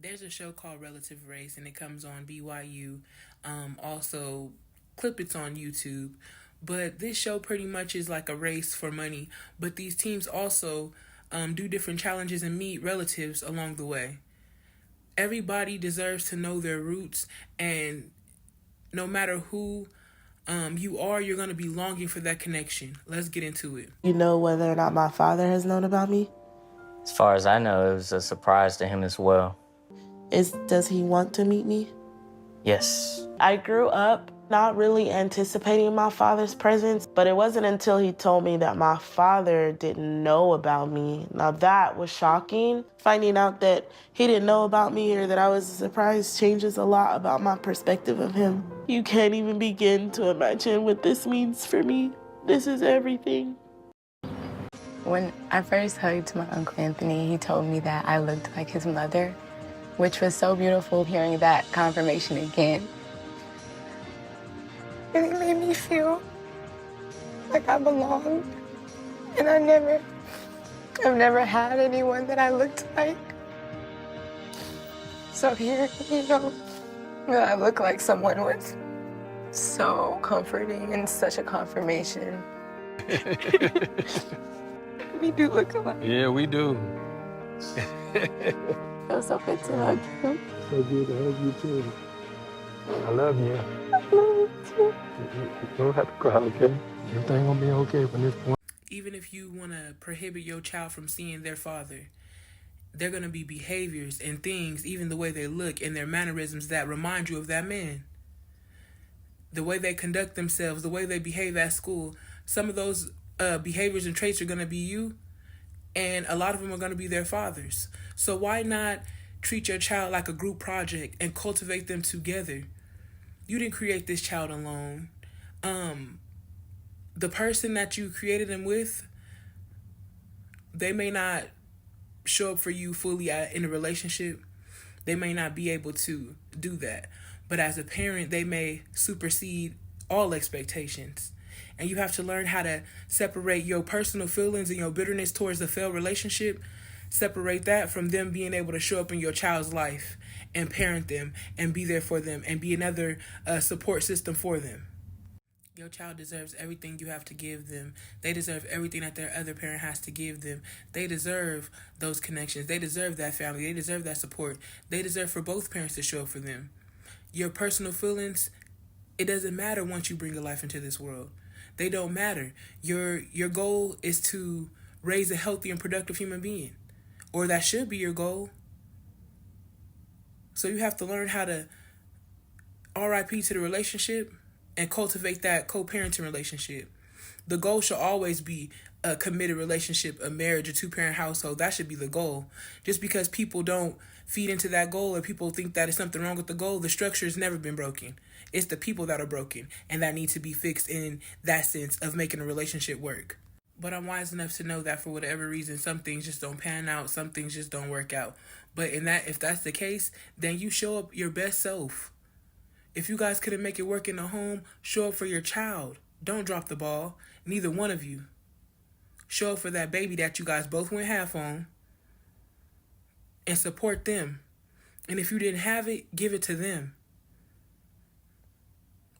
There's a show called Relative Race, and it comes on BYU. Also, clip it's on YouTube. But this show pretty much is like a race for money. But these teams also do different challenges and meet relatives along the way. Everybody deserves to know their roots, and no matter who you are, you're going to be longing for that connection. Let's get into it. You know whether or not my father has known about me? As far as I know, it was a surprise to him as well. Does he want to meet me? Yes. I grew up not really anticipating my father's presence, but it wasn't until he told me that my father didn't know about me. Now that was shocking. Finding out that he didn't know about me or that I was a surprise changes a lot about my perspective of him. You can't even begin to imagine what this means for me. This is everything. When I first hugged my Uncle Anthony, he told me that I looked like his mother, which was so beautiful hearing that confirmation again. It made me feel like I belonged, and I've never had anyone that I looked like. So here, that I look like someone was so comforting and such a confirmation. We do look alike. Yeah, we do. Feels so good to hug you. So good to hug you too. I love you. I love you too. You don't have to cry, okay? Everything gonna be okay from this point. Even if you want to prohibit your child from seeing their father, there are going to be behaviors and things, even the way they look and their mannerisms, that remind you of that man. The way they conduct themselves, the way they behave at school, some of those behaviors and traits are going to be you, and a lot of them are going to be their fathers. So why not treat your child like a group project and cultivate them together? You didn't create this child alone. The person that you created them with, they may not show up for you fully in a relationship. They may not be able to do that. But as a parent, they may supersede all expectations. And you have to learn how to separate your personal feelings and your bitterness towards a failed relationship, separate that from them being able to show up in your child's life and parent them and be there for them and be another support system for them. Your child deserves everything you have to give them. They deserve everything that their other parent has to give them. They deserve those connections. They deserve that family. They deserve that support. They deserve for both parents to show up for them. Your personal feelings, it doesn't matter once you bring a life into this world. They don't matter. Your goal is to raise a healthy and productive human being. Or that should be your goal. So you have to learn how to RIP to the relationship and cultivate that co-parenting relationship. The goal should always be a committed relationship, a marriage, a two-parent household. That should be the goal. Just because people don't feed into that goal or people think that there's something wrong with the goal, the structure has never been broken. It's the people that are broken and that need to be fixed in that sense of making a relationship work. But I'm wise enough to know that for whatever reason, some things just don't pan out, some things just don't work out. But if that's the case, then you show up your best self. If you guys couldn't make it work in the home, show up for your child. Don't drop the ball. Neither one of you. Show up for that baby that you guys both went half on and support them. And if you didn't have it, give it to them.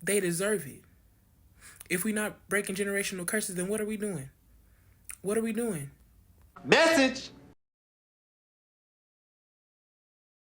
They deserve it. If we're not breaking generational curses, then what are we doing? What are we doing? Message!